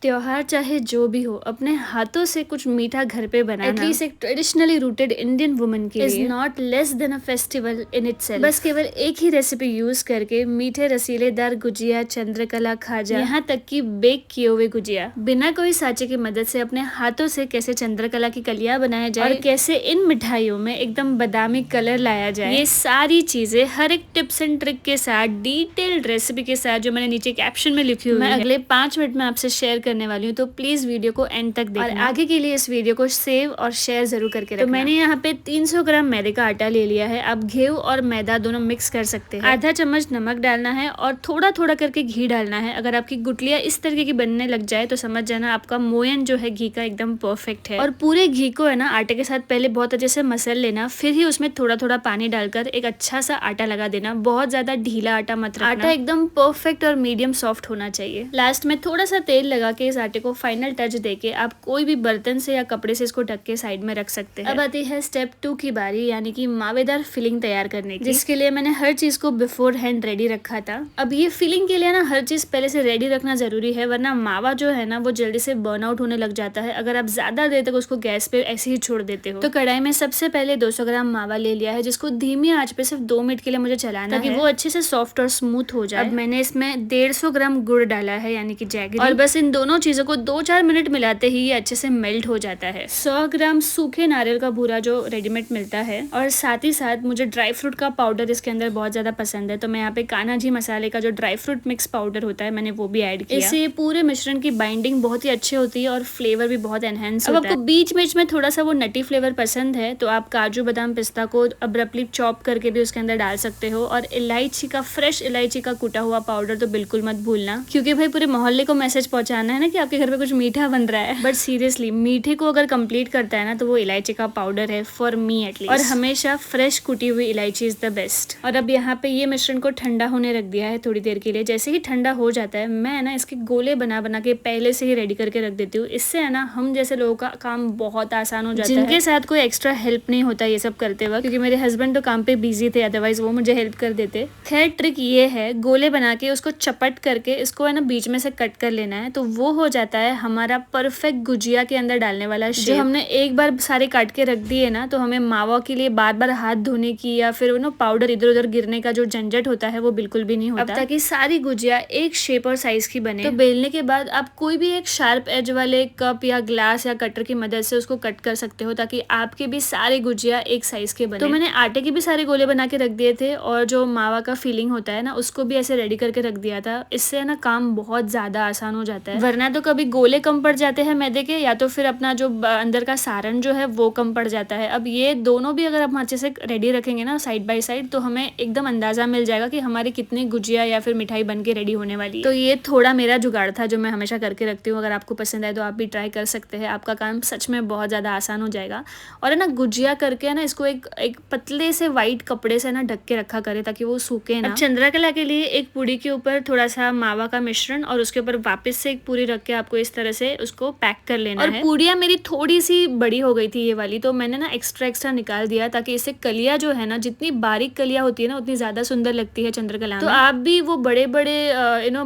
त्योहार चाहे जो भी हो, अपने हाथों से कुछ मीठा घर पे बनाना एटलीस्ट एक ट्रेडिशनली रूटेड इंडियन वुमन के लिए is not less than a festival in itself. बस केवल एक ही रेसिपी यूज करके मीठे रसीलेदार गुजिया, चंद्रकला, खाजा, यहाँ तक कि बेक किए हुए गुजिया बिना कोई सांचे की मदद से अपने हाथों से कैसे चंद्रकला की कलियां बनाया जाए और कैसे इन मिठाइयों में एकदम बादामी कलर लाया जाए, ये सारी चीजें हर एक टिप्स एंड ट्रिक के साथ डिटेल्ड रेसिपी के साथ जो मैंने नीचे कैप्शन में लिखी हुई है, मैं अगले 5 मिनट में आपसे शेयर करने वाली हूँ। तो प्लीज वीडियो को एंड तक देखना और आगे के लिए इस वीडियो को सेव और शेयर जरूर करके रखना। तो मैंने यहाँ पे 300 ग्राम मैदे का आटा ले लिया है। आप गेहूं और मैदा दोनों मिक्स कर सकते हैं। आधा चम्मच नमक डालना है और थोड़ा थोड़ा करके घी डालना है। अगर आपकी गुटलियां इस तरीके की बनने लग जाए तो समझ जाना आपका मोयन जो है घी का एकदम परफेक्ट है। और पूरे घी को है ना आटे के साथ पहले बहुत अच्छे से मसल लेना, फिर ही उसमें थोड़ा थोड़ा पानी डालकर एक अच्छा सा आटा लगा देना। बहुत ज्यादा ढीला आटा मत रखना, आटा एकदम परफेक्ट और मीडियम सॉफ्ट होना चाहिए। लास्ट में थोड़ा सा तेल लगा के इस आटे को फाइनल टच देके आप कोई भी बर्तन से या कपड़े से इसको ढक के साइड में रख सकते हैं। अब आती है स्टेप 2 की बारी, यानी कि मावेदार फिलिंग तैयार करने की, जिसके लिए मैंने हर चीज को बिफोर हैंड रेडी रखा था। अब ये फिलिंग के लिए ना हर चीज पहले से रेडी रखना जरूरी है, वरना मावा जो है ना वो जल्दी से बर्न आउट होने लग जाता है अगर आप ज्यादा देर तक उसको गैस पे ऐसे ही छोड़ देते हो। तो कढ़ाई में सबसे पहले 200 ग्राम मावा ले लिया है, जिसको धीमी आंच पे सिर्फ 2 मिनट के लिए मुझे चलाना है ताकि वो अच्छे से सॉफ्ट और स्मूथ हो जाए। अब मैंने इसमें 150 ग्राम गुड़ डाला है, यानी कि जैगरी, और बस इन दोनों चीजों को 2-4 मिनट मिलाते ही ये अच्छे से मेल्ट हो जाता है। 100 ग्राम सूखे नारियल का बूरा जो रेडीमेड मिलता है, और साथ ही साथ मुझे ड्राई फ्रूट का पाउडर इसके अंदर बहुत ज्यादा पसंद है, तो मैं यहाँ पे कान्हा जी मसाले का जो ड्राई फ्रूट मिक्स पाउडर होता है मैंने वो भी ऐड किया। इससे पूरे मिश्रण की बाइंडिंग बहुत ही अच्छी होती है और फ्लेवर भी बहुत एनहेंस होता है। आपको बीच बीच में थोड़ा सा वो नटी फ्लेवर पसंद है तो आप काजू, बादाम, पिस्ता को अब्रप्टली चॉप करके भी उसके अंदर डाल सकते हो। और इलायची का, फ्रेश इलायची का कुटा हुआ पाउडर तो बिल्कुल मत भूलना, क्योंकि भाई पूरे मोहल्ले को मैसेज पहुंचाना है ना कि आपके घर पे कुछ मीठा बन रहा है। बट सीरियसली मीठे को अगर कंप्लीट करता है ना तो वो इलायची का पाउडर है, फॉर मी एटलीस्ट। और हमेशा फ्रेश कुटी हुई इलायची इज द बेस्ट। और अब यहाँ पे ये मिश्रण को ठंडा होने रख दिया है थोड़ी देर के लिए। जैसे ही ठंडा हो जाता है मैं ना इसके गोले बना बना के पहले से ही रेडी करके रख देती हूँ। इससे है ना हम जैसे लोगों का काम बहुत आसान हो जाता है, जिनके साथ कोई एक्स्ट्रा हेल्प नहीं होता ये सब करते वक्त, क्योंकि मेरे हस्बैंड तो काम पे बिजी थे, अदरवाइज वो मुझे हेल्प कर देते। खैर ट्रिक ये है, गोले बना के उसको चपट करके इसको है ना बीच में से कट कर लेना है, तो वो हो जाता है हमारा परफेक्ट गुजिया के अंदर डालने वाला शेप। जो हमने एक बार सारे काट के रख दिए ना, तो हमें मावा के लिए बार बार हाथ धोने की या फिर नो पाउडर इधर उधर गिरने का जो झंझट होता है वो बिल्कुल भी नहीं होता। अब ताकि सारी गुजिया एक शेप और साइज की बने, तो बेलने के बाद आप कोई भी एक शार्प एज वाले कप या ग्लास या कटर की मदद से उसको कट कर सकते हो, ताकि आपके भी सारे गुजिया एक साइज के बने। तो मैंने आटे के भी सारे गोले बना के रख दिए थे और जो मावा का फीलिंग होता है ना उसको भी ऐसे रेडी करके रख दिया था। इससे ना काम बहुत ज्यादा आसान हो जाता है, वरना तो कभी गोले कम पड़ जाते हैं मैदे के, या तो फिर अपना जो अंदर का सारण जो है वो कम पड़ जाता है। अब ये दोनों भी अगर हम अच्छे से रेडी रखेंगे ना साइड बाय साइड, तो हमें एकदम अंदाजा मिल जाएगा कि हमारी कितनी गुजिया या फिर मिठाई बन के रेडी होने वाली है। तो ये थोड़ा मेरा जुगाड़ था जो मैं हमेशा करके रखती हूँ। अगर आपको पसंद आए तो आप भी ट्राई कर सकते हैं, आपका काम सच में बहुत ज्यादा आसान हो जाएगा। और है ना गुजिया करके ना इसको एक पतले से व्हाइट कपड़े से ना ढक के रखा करे ताकि वो सूखे ना। चंद्रकला के लिए एक पूड़ी के ऊपर थोड़ा सा मावा का मिश्रण और उसके ऊपर वापस से एक पूरी रख के आपको इस तरह से उसको पैक कर लेना है। और पूड़ियाँ मेरी थोड़ी सी बड़ी हो गई थी ये वाली, तो मैंने ना एक्स्ट्रा निकाल दिया ताकि इससे कलियां जो है ना, जितनी बारीक कलियां होती है ना उतनी ज्यादा सुंदर लगती है चंद्रकला में। तो आप भी वो बड़े बड़े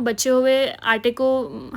बचे हुए आटे को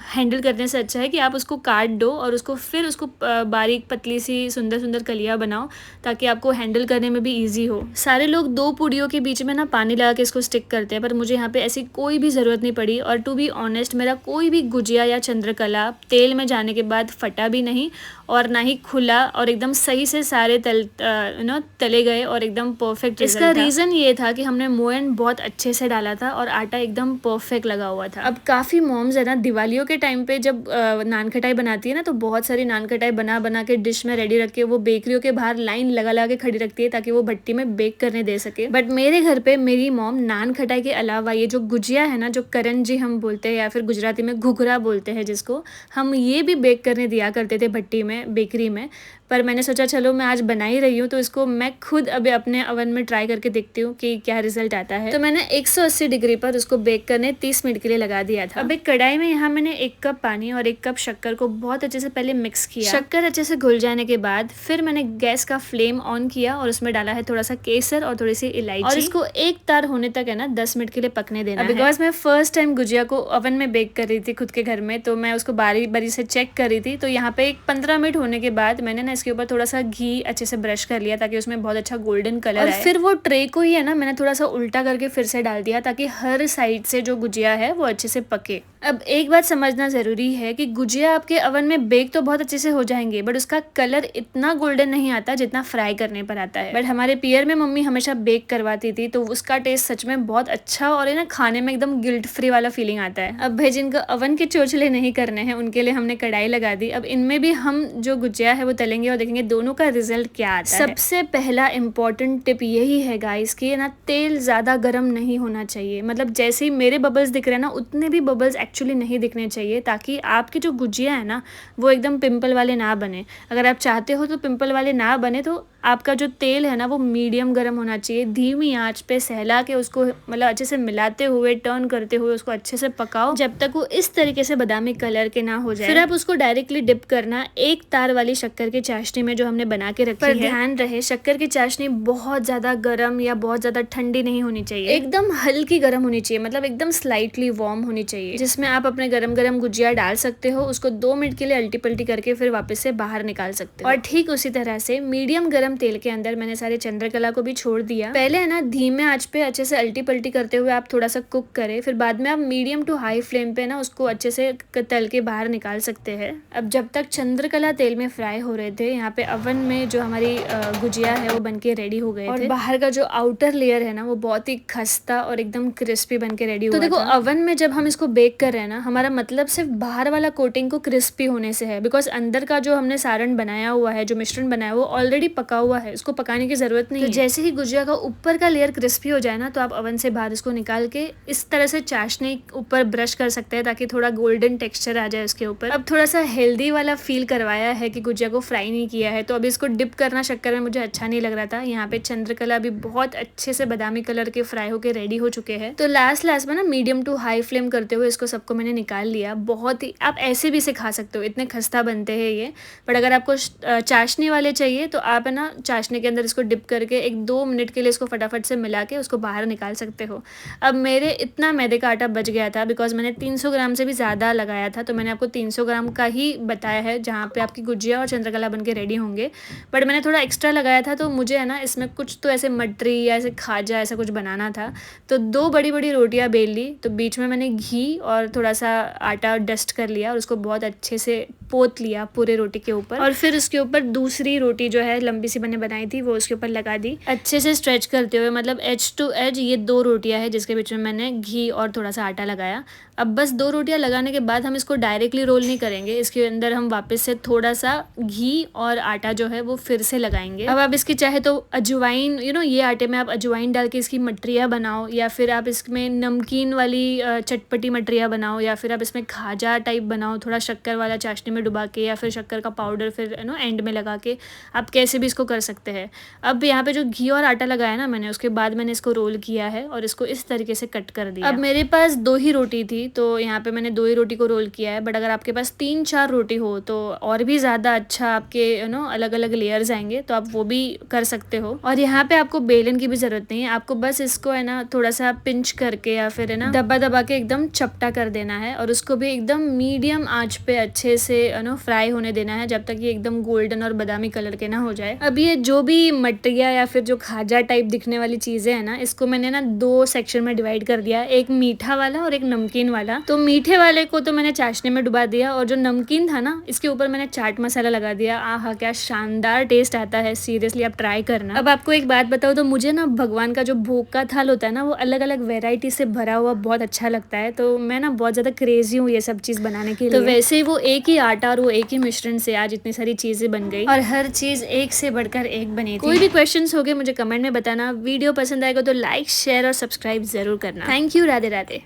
हैंडल करने से अच्छा है कि आप उसको काट दो और उसको फिर उसको बारीक पतली सी सुंदर सुंदर कलियां बनाओ, ताकि आपको हैंडल करने में भी ईजी हो। सारे लोग 2 पूड़ियों के बीच में ना पानी लगा के इसको स्टिक करते हैं, पर मुझे यहाँ पे ऐसी कोई भी जरूरत नहीं पड़ी। और टू बी ऑनेस्ट मेरा कोई भी गुजिया या चंद्रकला तेल में जाने के बाद फटा भी नहीं और ना ही खुला, और एकदम सही से सारे तले गए और एकदम परफेक्ट। इसका रीजन ये था कि हमने मोयन बहुत अच्छे से डाला था और आटा एकदम परफेक्ट लगा हुआ था। अब काफी मॉम्स है ना दिवालियों के टाइम पे जब नान खटाई बनाती है ना, तो बहुत सारी नान खटाई बना बना के डिश में रेडी रख के वो बेकरियों के बाहर लाइन लगा लगा के खड़ी रखती है ताकि वो भट्टी में बेक करने दे सके। बट मेरे घर पे मेरी मॉम नान खटाई के अलावा ये जो गुजिया है ना, जो करंजी हम बोलते हैं या फिर गुजराती में घुघरा बोलते हैं जिसको, हम ये भी बेक करने दिया करते थे भट्टी में, बेकरी में। पर मैंने सोचा चलो मैं आज बना ही रही हूँ तो इसको मैं खुद अभी अपने ओवन में ट्राई करके देखती हूँ कि क्या रिजल्ट आता है। तो मैंने 180 डिग्री पर उसको बेक करने 30 मिनट के लिए लगा दिया था। अब एक कढ़ाई में यहाँ मैंने 1 कप पानी और 1 कप शक्कर को बहुत अच्छे से पहले मिक्स किया। शक्कर अच्छे से घुल जाने के बाद फिर मैंने गैस का फ्लेम ऑन किया और उसमें डाला है थोड़ा सा केसर और थोड़ी सी इलायची, और इसको एक तार होने तक है ना 10 मिनट के लिए पकने देना है। बिकॉज मैं फर्स्ट टाइम गुजिया को ओवन में बेक कर रही थी खुद के घर में, तो मैं उसको बारी बारी से चेक कर रही थी। तो यहाँ पे 15 मिनट होने के बाद मैंने ना इसके ऊपर थोड़ा सा घी अच्छे से ब्रश कर लिया ताकि उसमें बहुत अच्छा गोल्डन कलर आए। फिर वो ट्रे को ही है ना मैंने थोड़ा सा उल्टा करके फिर से डाल दिया ताकि हर साइड से जो गुजिया है वो अच्छे से पके। अब एक बात समझना ज़रूरी है कि गुजिया आपके ओवन में बेक तो बहुत अच्छे से हो जाएंगे, बट उसका कलर इतना गोल्डन नहीं आता जितना फ्राई करने पर आता है। बट हमारे पियर में मम्मी हमेशा बेक करवाती थी तो उसका टेस्ट सच में बहुत अच्छा और है ना खाने में एकदम गिल्ट फ्री वाला फीलिंग आता है। अब भाई जिनको ओवन के चोचले नहीं करने हैं उनके लिए हमने कढ़ाई लगा दी। अब इनमें भी हम जो गुजिया है वो तलेंगे और देखेंगे दोनों का रिजल्ट क्या आता है। सबसे पहला इम्पोर्टेंट टिप यही है गाइस कि ना तेल ज़्यादा गर्म नहीं होना चाहिए। मतलब जैसे ही मेरे बबल्स दिख रहे हैं ना उतने भी बबल्स एक्चुअली नहीं दिखने चाहिए ताकि आपकी जो गुजिया है ना वो एकदम पिंपल वाले ना बने। अगर आप चाहते हो तो पिंपल वाले ना बने तो आपका जो तेल है ना वो मीडियम गर्म होना चाहिए। धीमी आंच पे सहला के उसको मतलब अच्छे से मिलाते हुए टर्न करते हुए उसको अच्छे से पकाओ जब तक वो इस तरीके से बादामी कलर के ना हो जाए। फिर आप उसको डायरेक्टली डिप करना एक तार वाली शक्कर की चाशनी में जो हमने बना के रखी है। पर ध्यान रहे शक्कर की चाशनी बहुत ज्यादा गर्म या बहुत ज्यादा ठंडी नहीं होनी चाहिए, एकदम हल्की गर्म होनी चाहिए, मतलब एकदम स्लाइटली वार्म होनी चाहिए, जिसमें आप अपने गरम गरम गुजिया डाल सकते हो। उसको 2 मिनट के लिए अल्टी पल्टी करके फिर वापस से बाहर निकाल सकते हो। और ठीक उसी तरह से मीडियम गर्म तेल के अंदर मैंने सारे चंद्रकला को भी छोड़ दिया। पहले है ना धीमे आंच पे अच्छे से अल्टी पल्टी करते हुए आप थोड़ा सा कुक करें, फिर बाद में आप मीडियम टू हाई फ्लेम पे ना उसको अच्छे से तल के बाहर निकाल सकते हैं। अब जब तक चंद्रकला तेल में फ्राई हो रहे थे यहाँ पे ओवन में जो हमारी गुजिया है वो बनके रेडी हो गए थे। और बाहर का जो आउटर लेयर है ना वो बहुत ही खस्ता और एकदम क्रिस्पी बनके रेडी हुआ था। तो देखो ओवन में जब हम इसको बेक कर रहे हैं ना हमारा मतलब सिर्फ बाहर वाला कोटिंग को क्रिस्पी होने से है, बिकॉज अंदर का जो हमने सारण बनाया हुआ है, जो मिश्रण बनाया वो ऑलरेडी पका हुआ है, उसको पकाने की जरूरत नहीं है। जैसे ही गुजिया का ऊपर का लेयर क्रिस्पी हो जाए ना तो आप ओवन से बाहर इसको निकाल के इस तरह से चाशनी ऊपर ब्रश कर सकते हैं ताकि थोड़ा गोल्डन टेक्सचर आ जाए उसके ऊपर। अब थोड़ा सा हेल्दी वाला फील करवाया है कि गुजिया को फ्राई नहीं किया है, तो अभी इसको डिप करना शक्कर में मुझे अच्छा नहीं लग रहा था। यहाँ पे चंद्रकला भी बहुत अच्छे से बादामी कलर के फ्राई होके रेडी हो चुके हैं। तो लास्ट में ना मीडियम टू हाई फ्लेम करते हुए इसको सबको मैंने निकाल लिया। बहुत ही आप ऐसे भी इसे खा सकते हो, इतने खस्ता बनते हैं ये। बट अगर आपको चाशनी वाले चाहिए तो आप है ना चाशनी के अंदर इसको डिप करके 1-2 मिनट के लिए इसको फटाफट से मिला के उसको बाहर निकाल सकते हो। अब मेरे इतना मैदे का आटा बच गया था बिकॉज मैंने 300 ग्राम से भी ज़्यादा लगाया था, तो मैंने आपको 300 ग्राम का ही बताया है जहाँ पे आपकी गुजिया और चंद्रकला बन के रेडी होंगे। बट मैंने थोड़ा एक्स्ट्रा लगाया था तो मुझे है ना इसमें कुछ तो ऐसे मटरी या ऐसे खाजा ऐसा कुछ बनाना था। तो 2 बड़ी बड़ी रोटियाँ बेल ली, तो बीच में मैंने घी और थोड़ा सा आटा डस्ट कर लिया और उसको बहुत अच्छे से पोत लिया पूरे रोटी के ऊपर। और फिर उसके ऊपर दूसरी रोटी जो है लंबी सी मैंने बनाई थी वो उसके ऊपर लगा दी अच्छे से स्ट्रेच करते हुए, मतलब एज टू एज ये 2 रोटियां है जिसके बीच में मैंने घी और थोड़ा सा आटा लगाया। अब बस 2 रोटियां लगाने के बाद हम इसको डायरेक्टली रोल नहीं करेंगे, इसके अंदर हम वापस से थोड़ा सा घी और आटा जो है वो फिर से लगाएंगे। अब आप इसकी चाहे तो अजवाइन ये आटे में आप अजवाइन डाल के इसकी मटरियाँ बनाओ, या फिर आप इसमें नमकीन वाली चटपटी मटरियाँ बनाओ, या फिर आप इसमें खाजा टाइप बनाओ थोड़ा शक्कर वाला चाशनी में डुबा के, या फिर शक्कर का पाउडर फिर एंड में लगा के, आप कैसे भी इसको कर सकते हैं। अब यहाँ पे जो घी और आटा लगाया ना मैंने, उसके बाद मैंने इसको रोल किया है और इसको इस तरीके से कट कर दिया। अब मेरे पास 2 ही रोटी थी तो यहाँ पे मैंने 2 ही रोटी को रोल किया है। बट अगर आपके पास 3-4 रोटी हो तो और भी ज़्यादा अच्छा आपके अलग अलग लेयर्स आएंगे, तो आप वो भी कर सकते हो। और यहाँ पे आपको बेलन की भी ज़रूरत नहीं है, आपको बस इसको है ना थोड़ा सा पिंच करके या फिर है ना दबा दबा के एकदम चपटा कर देना है और उसको भी एकदम मीडियम आँच पे अच्छे से फ्राई होने देना है जब तक ये एकदम गोल्डन और बादामी कलर के ना हो जाए। अब ये जो भी मटरिया या फिर जो खाजा टाइप दिखने वाली चीज़ें हैं ना, इसको मैंने ना 2 सेक्शन में डिवाइड कर दिया, एक मीठा वाला और एक नमकीन वाला। तो मीठे वाले को तो मैंने चाशनी में डुबा दिया और जो नमकीन था ना इसके ऊपर मैंने चाट मसाला लगा दिया। आहा क्या शानदार टेस्ट आता है, सीरियसली आप ट्राई करना। अब आपको एक बात बताओ तो मुझे ना भगवान का जो भोग का थाल होता है ना वो अलग अलग वेराइटी से भरा हुआ बहुत अच्छा लगता है, तो मैं ना बहुत ज़्यादा क्रेजी हूँ ये सब चीज़ बनाने के लिए। तो वैसे वो एक ही आटा और वो एक ही मिश्रण से आज इतनी सारी चीज़ें बन गई और हर चीज़ एक से बढ़कर एक बनी थी। कोई भी क्वेश्चंस हो गए मुझे कमेंट में बताना। वीडियो पसंद आएगा तो लाइक शेयर और सब्सक्राइब जरूर करना। Thank you. राधे राधे।